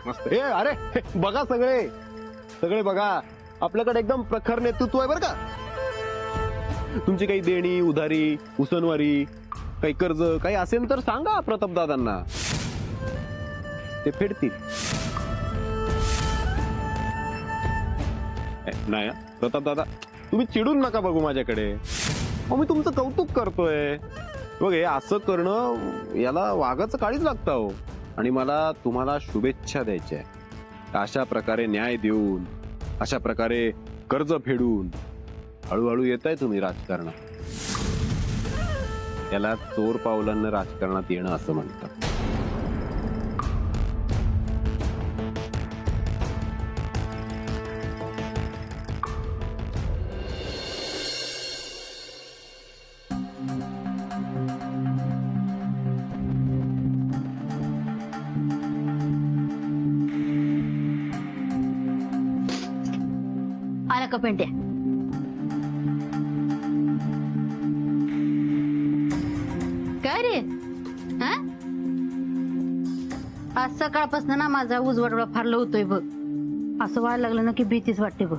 मस्त. ए अरे बघा सगळे सगळे बघा, आपल्याकडे एकदम प्रखर नेतृत्व आहे बरं का. तुमची काही देणी उधारी उसनवारी काही कर्ज काही असेल तर सांगा प्रताप दादांना, ते फेडतील. नाही प्रताप दादा, तुम्ही चिडून नका बघू माझ्याकडे. मी तुमचं कौतुक करतोय. बघ हे असं करणं याला वाघाचं काळीच लागतं हो. आणि मला तुम्हाला शुभेच्छा द्यायच्या. अशा प्रकारे न्याय देऊन अशा प्रकारे कर्ज फेडून हळूहळू येताय तुम्ही राजकारणात. याला चोर पावलांना राजकारणात येणं असं म्हणतात. आला का पेंट्या? काय रे हा? आज सकाळपासून ना माझा उजवाडोळा फार लवतोय बघ. असं व्हायला लागलं ना की भीतीच वाटते बघ.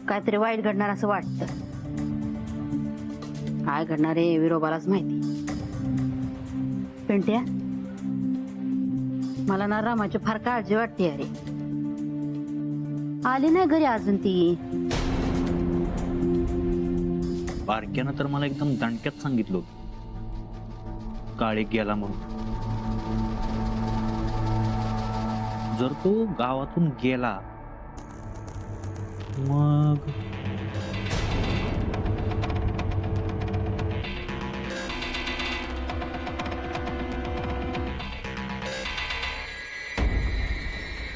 काहीतरी वाईट घडणार असं वाटतं. काय घडणार आहे विरोबालाच माहिती. पेंट्या, मला ना रामाची फार काळजी वाटते. अरे आली नाही घरी अजून ती. बारक्यानं तर मला एकदम दणक्यात सांगितलं होतं काळे गेला म्हणून. जर तो गावातून गेला मग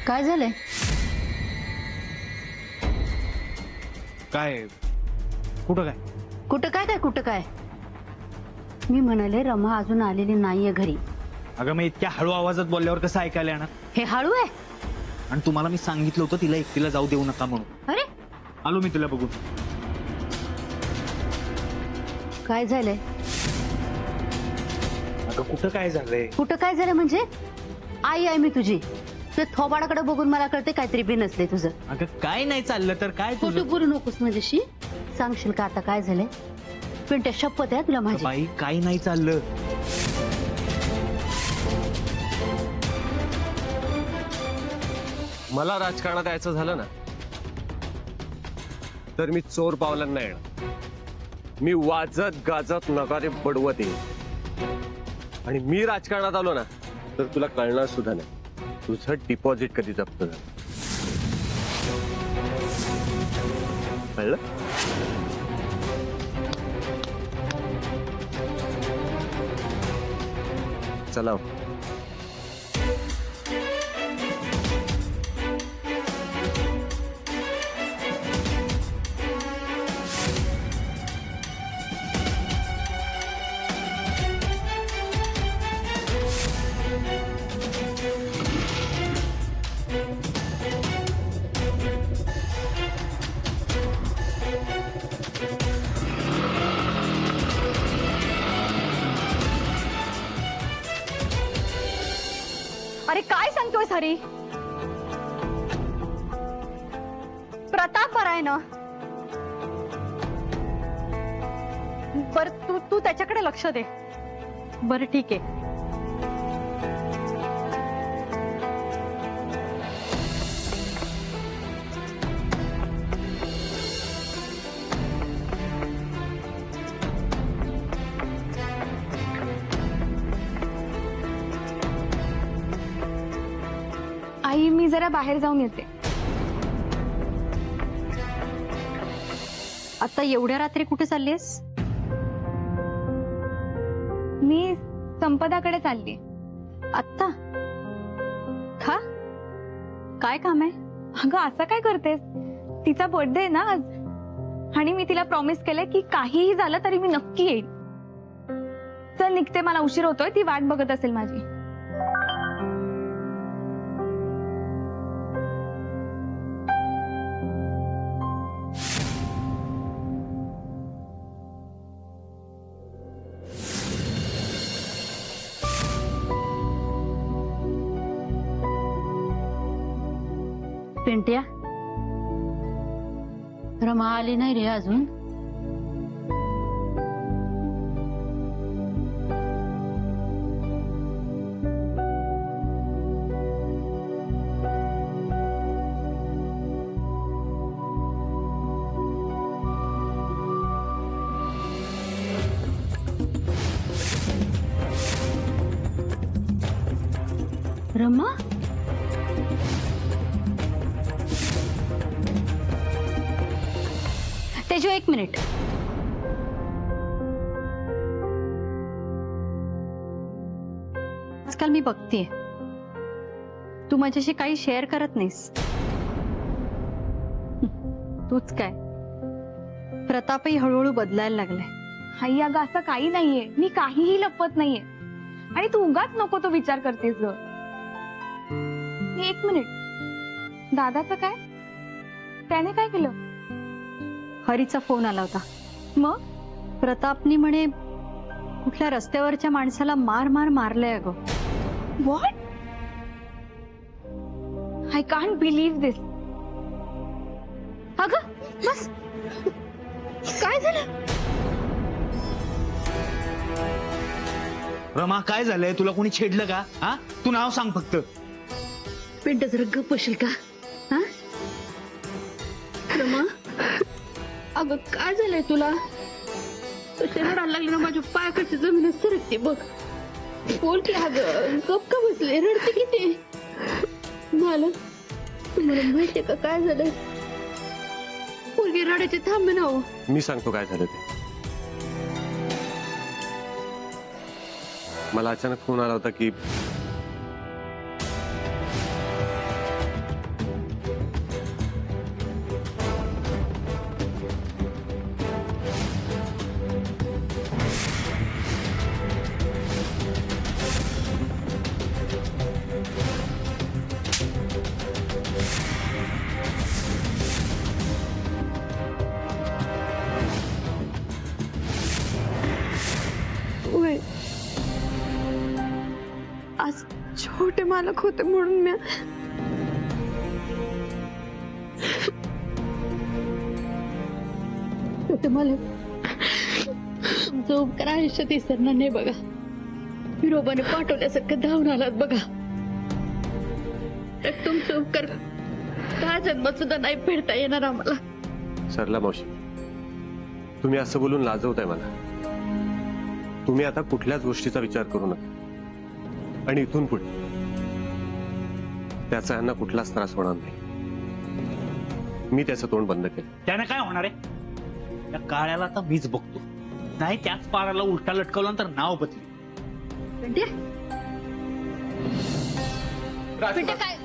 काय झालंय? काय कुठं काय कुठं काय काय कुठं काय? मी म्हणाले रमा अजून आलेली नाहीये घरी. अगं मी इतक्या हळू आवाजात बोलल्यावर कसं ऐकायला येणार? हे हळू आहे. आणि तुम्हाला मी सांगितलं होतं तिला एकटीला जाऊ देऊ नका म्हणून. अरे आलो मी तिला बघून. काय झालंय? अगं कुठं काय झालंय? कुठं काय झालं म्हणजे? आई आहे मी तुझी. तुझ्या थोबाडाकडे बघून मला कळते काहीतरी बिनसलंय तुझं. अगं काय नाही चाललं तर काय खोटं तुझं? बोलू नकोस माझ्याशी. सांगशील का आता काय झालंय? पिंट्या शपथ आहे तुला माझी. बाई काही नाही चाललं. मला राजकारणात यायचं झालं ना तर मी चोर पावलांना येणार. मी वाजत गाजत नगारे बडवत येईन. आणि मी राजकारणात आलो ना तर तुला कळणार सुद्धा नाही तुझं डिपॉझिट कधी जप्त झालं. कळलं? चला. अरे काय सांगतोयस हरी? प्रताप बरा आहे ना? बर तू तू त्याच्याकडे लक्ष दे. बरं ठीक आहे. आई मी जरा बाहेर जाऊन येते. आता एवढ्या रात्री कुठे चाललीस? मी संपदाकडे चालली. आत्ता? का? काय काम आहे? अगं असं काय करतेस? तिचा बर्थडे आहे ना आज. आणि मी तिला प्रॉमिस केलंय की काहीही झालं तरी मी नक्की येईल. चल निघते, मला उशीर होतोय. ती वाट बघत असेल माझी. पिंट्या, रमा आली नाही रे अजून. रमा, तेजू एक मिनिट. आजकाल मी बघतीये तू माझ्याशी काही शेअर करत नाहीस. तूच काय, प्रतापही हळूहळू बदलायला लागलाय. आई अगं असं काही नाहीये, मी काहीही लपवत नाहीये. आणि तू उगाच नको तो विचार करतेस ग. एक मिनिट, दादाचं काय? त्याने काय केलं? हरीचा फोन आला होता. मग प्रतापनी म्हणे कुठल्या रस्त्यावरच्या माणसाला मारलंय अगं. व्हॉट? आय कांट बिलीव्ह दिस. अगं बस, काय झालं? रमा काय झालंय? तुला कोणी छेडलं का? हा, तू नाव सांग फक्त. पिंट जरा गप्प बसशील का? हा रमा, अगं काय झालंय तुला? तुझ्या रडायला लागलं ना, माझ्या पायाकडची जमीन सरकते बघ. बोल की अगं, गप का बसले? रडते किती? मालक, तुम्हाला माहितीये का काय झालंय? पोरगी रडायचे थांबे ना हो. मी सांगतो काय झालं ते. मला अचानक फोन आला होता की आज छोटे मालक होते म्हणून मी छोटे मालक तुमचा उपकार आयुष्यात विसरणार नाही बघा. विरोबाने पाठवल्यासारखं धावून आलात बघा. तुमचा उपकार दहा जन्मात सुद्धा नाही फेडता येणार आम्हाला. सरला मावशी, तुम्ही असं बोलून लाजवताय मला. तुम्ही आता कुठल्याच गोष्टीचा विचार करू नका. आणि इथून पुढे त्याचा यांना कुठलाच त्रास होणार नाही. मी त्याचं तोंड बंद केलं. त्याने काय होणार आहे? त्या काळ्याला आता मीच बघतो. नाही त्याच पाराला उलटा लटकवलं तर नाव बदली. काय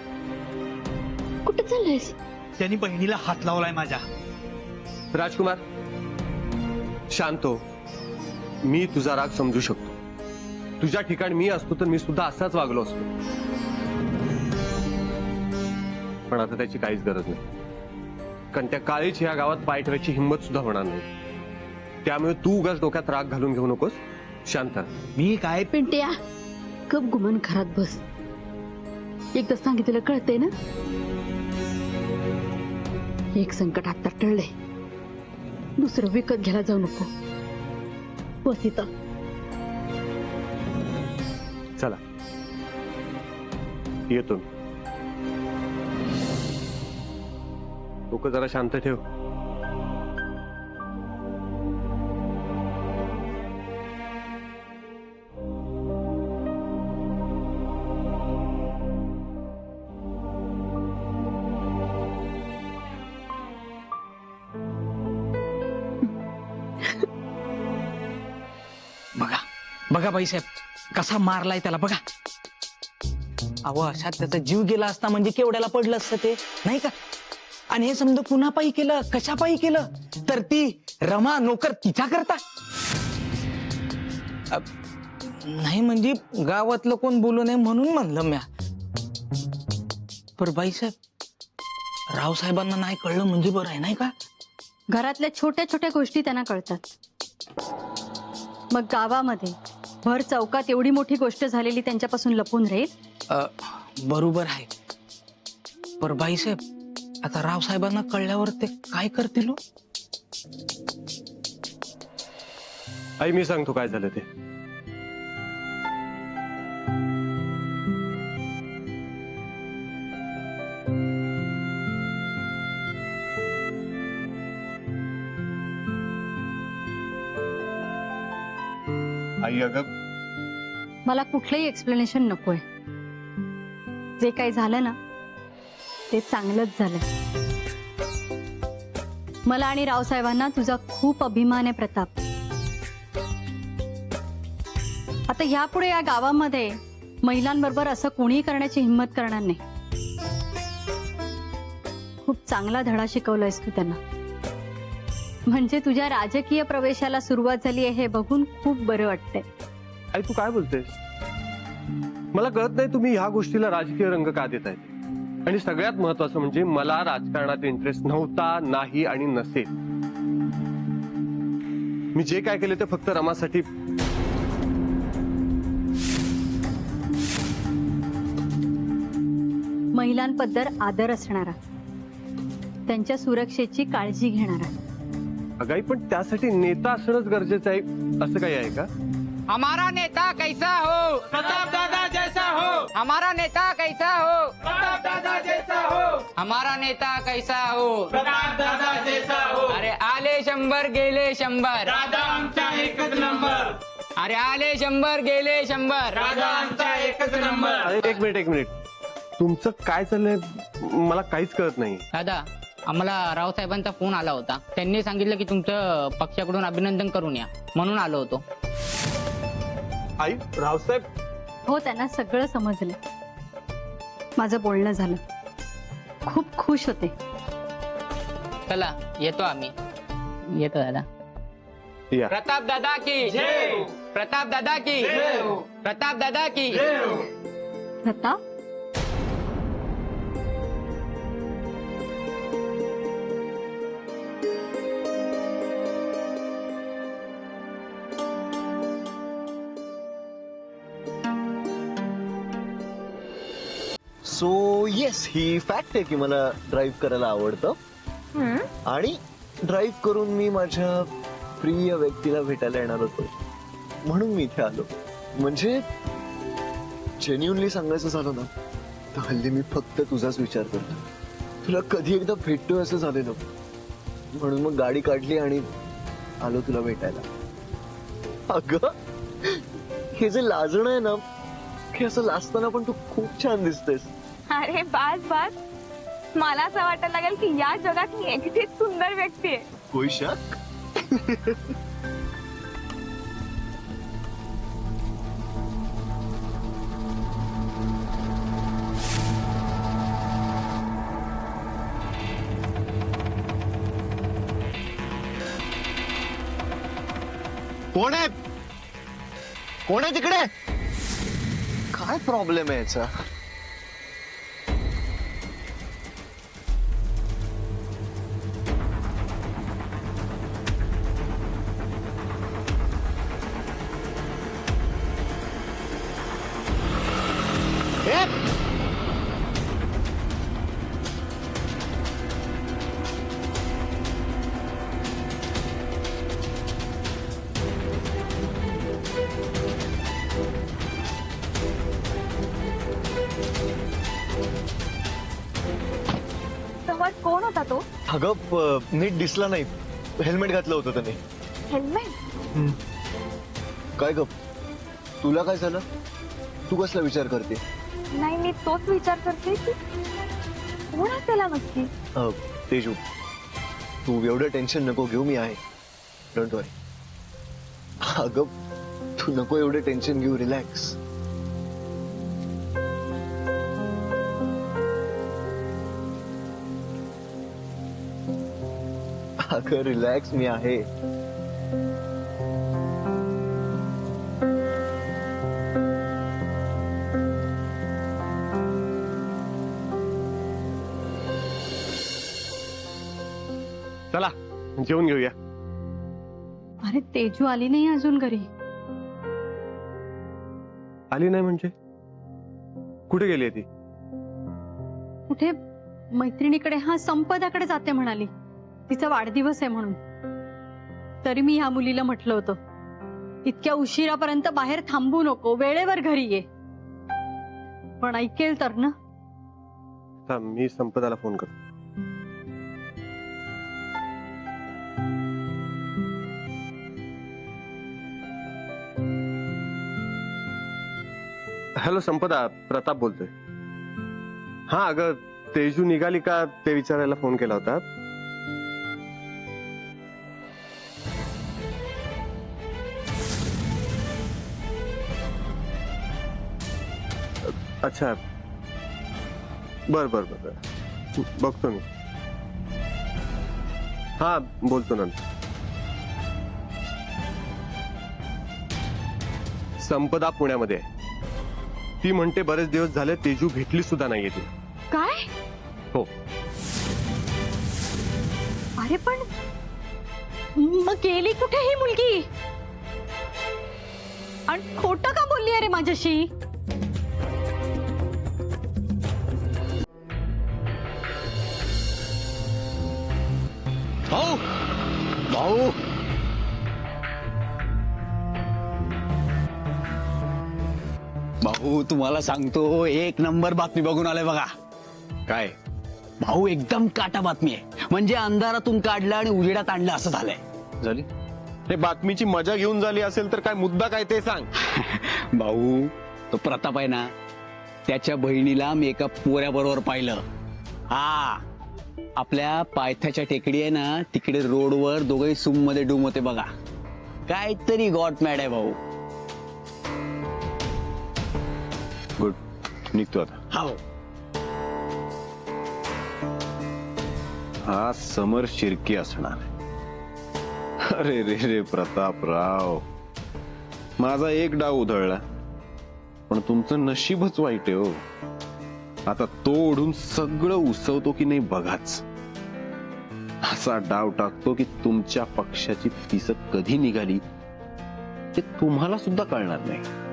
कुठे चाललंयस? त्यांनी बहिणीला हात लावलाय माझ्या. राजकुमार शांत हो. मी तुझा राग समजू शकतो. तुझ्या ठिकाणी मी असतो तर मी सुद्धा असाच वागलो असतो. पण आता त्याची काहीच गरज नाही. कारण त्या काळीची ह्या गावात पाय ठेवायची हिंमत सुद्धा होणार नाही. त्यामुळे तू उगाच डोक्यात राग घालून घेऊ नकोस. शांत. मी काय पिंट्या, गप गुमान घरात बस. एकदा सांगितलं कळतंय ना. एक संकट आता टळलंय, दुसरं विकत घ्यायला जाऊ नको. बस इथं. चला येतो. डोकं जरा शांत ठेव. बघा बघा बाईसाहेब कसा मारलाय त्याला बघा. अहो अशा त्याचा जीव गेला असता म्हणजे केवढ्याला पडलं असतं ते नाही का. आणि हे समजा पुन्हा पायी केलं, कशा पायी केलं तर ती रमा नोकर तिच्या करता. नाही म्हणजे गावातलं कोण बोलू नये म्हणून म्हणलं म्या. पर बाईसाहेब रावसाहेबांना नाही कळलं म्हणजे बरं आहे नाही का. घरातल्या छोट्या छोट्या गोष्टी त्यांना कळतात. मग गावामध्ये भर चौकात एवढी मोठी गोष्ट झालेली त्यांच्यापासून लपून राहील. बरोबर आहे. पर बाईसाहेब आता रावसाहेबांना कळल्यावर ते काय करतील हो? आई मी सांगतो काय झालं ते. आई अगं मला कुठलंही एक्सप्लेनेशन नकोय. जे काही झालं ना ते चांगलंच झालं. मला आणि रावसाहेबांना तुझा खूप अभिमान आहे प्रताप. आता यापुढे या गावामध्ये महिलांबरोबर असं कोणीही करण्याची हिंमत करणार नाही. खूप चांगला धडा शिकवलायस तू त्यांना. म्हणजे तुझ्या राजकीय प्रवेशाला सुरुवात झाली आहे हे बघून खूप बरं वाटतंय. आई तू काय बोलतेस? मला कळत नाही तुम्ही ह्या गोष्टीला राजकीय रंग का देताय. आणि सगळ्यात महत्वाचं म्हणजे मला राजकारणात इंटरेस्ट नव्हता, नाही आणि नसेल. मी जे काय केले ते फक्त रमासाठी. महिलांबद्दल आदर असणारा, त्यांच्या सुरक्षेची काळजी घेणारा. अगाई पण त्यासाठी नेता असणंच गरजेचं आहे असं काही आहे का? हमारा नेता कैसा हो, प्रताप दादा जैसा हो, हमारा नेता कैसा हो, प्रताप दादा जैसा हो, हमारा नेता कैसा हो. प्रताप दादा जैसा हो. अरे आले 100 गेले 100, दादा आमचा एकच नंबर, अरे आले 100 गेले 100. दादा आमचा एकच नंबर. अरे एक मिनिट, तुमचं काय चाललंय मला काहीच कळत नाही. दादा आम्हाला रावसाहेबांचा फोन आला होता. त्यांनी सांगितलं की तुमचं पक्षाकडून अभिनंदन करून या, म्हणून आलो होतो. आई रावसाहेब हो, त्यांना सगळं समजलं. माझं बोलणं झालं. खूप खुश होते. चला येतो आम्ही. येतो दादा. या. प्रताप दादा की जय. प्रताप दादा की जय. प्रताप दादा की. प्रताप, सो येस, ही फॅक्ट आहे की मला ड्राईव्ह करायला आवडतं आणि ड्राईव्ह करून मी माझ्या प्रिय व्यक्तीला भेटायला येणार होतो, म्हणून मी इथे आलो. म्हणजे जेन्युअनली सांगायचं झालं ना तर हल्ली मी फक्त तुझाच विचार करतो. तुला कधी एकदा भेटतोय असं झालेलं, म्हणून मग गाडी काढली आणि आलो तुला भेटायला. अगं हे जे लाजणं आहे ना, हे असं लाजताना पण तू खूप छान दिसतेस. अरे बास बास, मला असं वाटायला लागेल की या जगात मी एकटीच सुंदर व्यक्ती आहे. कोई शक? कोण आहे? कोण आहे तिकडे? काय प्रॉब्लेम आहे याचा? समोर कोण होता तो? अगं नीट दिसला नाही. हेल्मेट घातलं होतं त्याने. हेल्मेट? काय ग, तुला काय झालं? तू कसला विचार करते? नाही, मी तोच विचार करते की कोण असेल नक्की. तेजू, तू एवढं टेन्शन नको घेऊ, मी आहे. डोंट वरी. अगं तू नको एवढं टेन्शन घेऊ, रिलॅक्स. अगं रिलॅक्स, मी आहे. चला जेवून घेऊया. अरे तेजू आली नाही अजून घरी. आली नाही म्हणजे कुठे गेली ती? कुठे मैत्रिणीकडे संपदाकडे जाते म्हणाली, तिचा वाढदिवस आहे म्हणून. तरी मी ह्या मुलीला म्हटलं होतं इतक्या उशिरापर्यंत बाहेर थांबू नको, वेळेवर घरी ये. पण ऐकेल तर ना. मी संपदाला फोन करतो. हॅलो संपदा, प्रताप बोलतोय. हा अगं, तेजू निघाली का ते विचारायला फोन केला होता. अच्छा, बर बर बर, बघतो मी. हा बोलतो नंतर. संपदा पुण्यामध्ये आहे. ती म्हणते बरेच दिवस झाले तेजू भेटली सुद्धा नाहीये ती. काय? हो. अरे पण मग गेली कुठे ही मुलगी? आणि खोटं का बोलली अरे माझ्याशी? भाऊ भाऊ भाऊ तुम्हाला सांगतो, एक नंबर बातमी बघून आलोय बघा. काय भाऊ एकदम काटा बातमी आहे. म्हणजे अंधारातून काढलं आणि उजेडात आणलं असं झालंय. झाली? हे बातमीची मजा घेऊन झाली असेल तर काय मुद्दा काय ते सांग. भाऊ तो प्रताप आहे ना, त्याच्या बहिणीला मी एका पोऱ्याबरोबर पाहिलं. हा आपल्या पायथ्याच्या टेकडी आहे ना, तिकडे रोडवर दोघंही सूम मध्ये डूम होते बघा. काहीतरी गॉट मॅड आहे भाऊ. गुड, निघतो आता. हा हा समर शिर्के असणार. अरे रे रे प्रतापराव, माझा एक डाव उधळला, पण तुमचं नशीबच वाईट आहे हो. आता तो ओढून सगळं उसवतो की नाही बघाच. असा डाव टाकतो की तुमच्या पक्षाची पिसं कधी निघाली ते तुम्हाला सुद्धा कळणार नाही.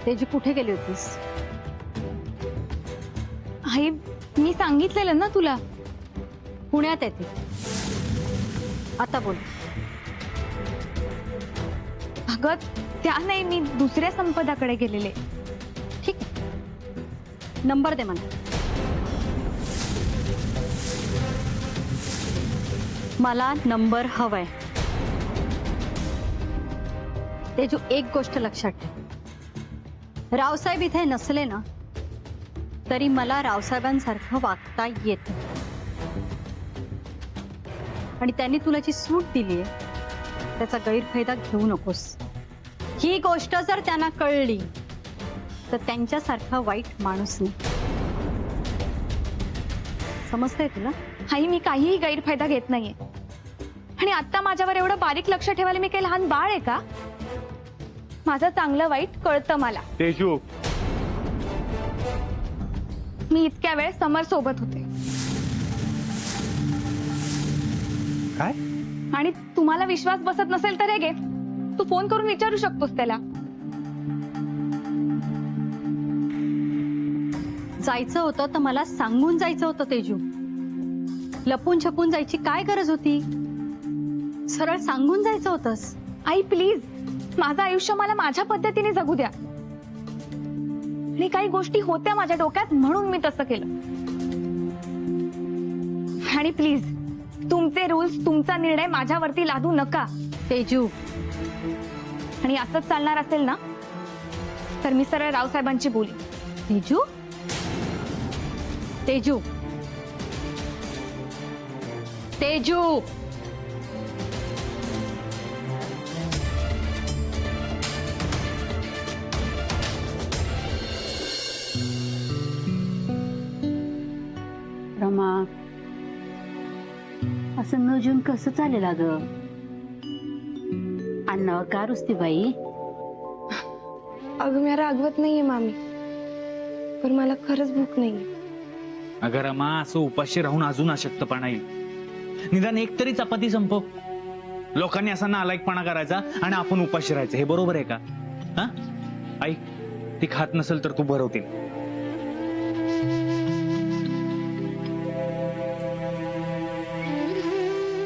तेजू कुठे गेली होतीस? आई, मी सांगितलेलं ना तुला. पुण्यात येते. आता बोल. अगं त्या नाही, मी दुसऱ्या संपदाकडे गेलेले. ठीक आहे, नंबर दे मला. मला नंबर हवाय. तेजू एक गोष्ट लक्षात ठेव, रावसाहेब इथे नसले ना तरी मला रावसाहेबांसारखं वागता येत. आणि त्यांनी तुला जी सूट दिलीये त्याचा गैरफायदा घेऊ नकोस. ही गोष्ट जर त्यांना कळली तर त्यांच्यासारखा वाईट माणूस नाही. समजतंय तुला? आई, मी काहीही गैरफायदा घेत नाहीये. आणि आता माझ्यावर एवढं बारीक लक्ष ठेवायला मी काही लहान बाळ आहे का? माझं चांगलं वाईट कळतं मला. तेजू, मी इतक्या वेळ समर सोबत होते. काय? आणि तुम्हाला विश्वास बसत नसेल तर हे घे, तू फोन करून विचारू शकतोस त्याला. जायचं होतं तर मला सांगून जायचं होतं तेजू. लपून छपून जायची काय गरज होती? सरळ सांगून जायचं होतंस. आई प्लीज, माझं आयुष्य मला माझ्या पद्धतीने जगू द्या. आणि काही गोष्टी होत्या माझ्या डोक्यात म्हणून मी तसं केलं. आणि प्लीज, तुमचे रूल्स, तुमचा निर्णय माझ्यावरती लादू नका. तेजू, आणि असंच चालणार असेल ना तर मी सरळ रावसाहेबांची बोली. तेजू, तेजू, तेजू. रमा, असं न जून कसं चालेल अगं? अण्णावर का रुसती बाई? अगं मी रागवत नाहीये मामी, पण मला खरंच भूक नाहीये. अगं रमा, असं उपाशी राहून अजून अशक्तपणा येईल. निदान एक तरी चपाती संपव. लोकांनी असा नालायकपणा करायचा आणि आपण उपाशी राहायचं, हे बरोबर आहे का? हा आई, ती खात नसेल तर तू भरवतील.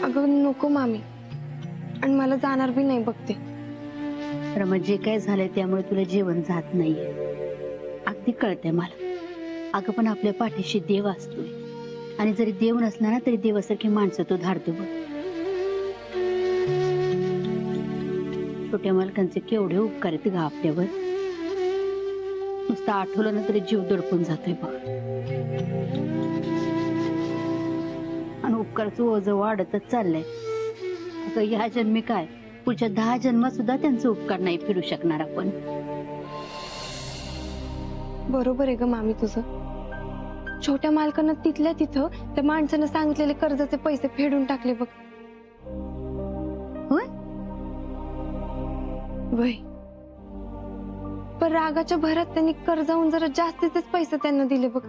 अगं नको मामी, आणि मला जाणार बी नाही बघते. रमा, जे काय झालंय त्यामुळे तुला जेवण जात नाहीये, अगदी कळतंय मला. अगं पण आपल्या पाठीशी देव असतोय, आणि जरी देव नसला ना तरी देवासारखी माणसं तो धाडतो बघ. छोट्या मालकांचे केवढे उपकार आहेत ग आपल्यावर. नुसतं आठवलं ना तरी जीव दडपून जातोय बघ. आणि उपकाराचं ओझं वाढतच चाललंय. अगं ह्या जन्मी काय, पुढच्या 10 जन्मात सुद्धा त्यांचे उपकार नाही फिरू शकणार आपण. बरोबर आहे ग मामी तुझं. छोट्या मालकानं तिथल्या तिथं त्या माणसानं सांगितलेले कर्जाचे पैसे फेडून टाकले बघ. होय? वय, पण रागाच्या भरात त्यांनी कर्जाहून जरा जास्तीचेच पैसे त्यांना दिले बघ.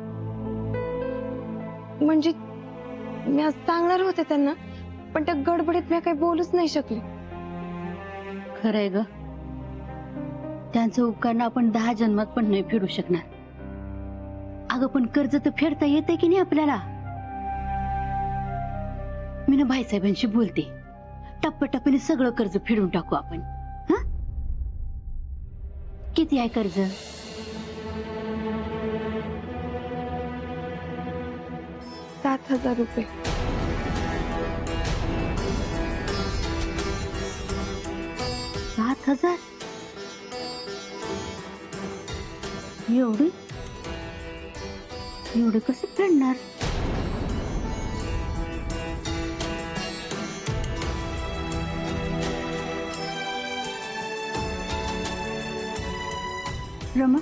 म्हणजे मी आज सांगणार होते त्यांना, पण त्या गडबडीत मी काही बोलूच नाही शकले. खरंय ग, त्यांचं उपकार आपण 10 जन्मात पण नाही फेडू शकणार. अगं पण कर्ज तर फेडता येते की नाही आपल्याला. मी ना भाईसाहेबांशी बोलते, टप्प्याटप्प्याने सगळं कर्ज फेडून टाकू आपण. हं? किती आहे कर्ज? 7,000 रुपये. $7,000? एवढे कसे फेडणार? रमा,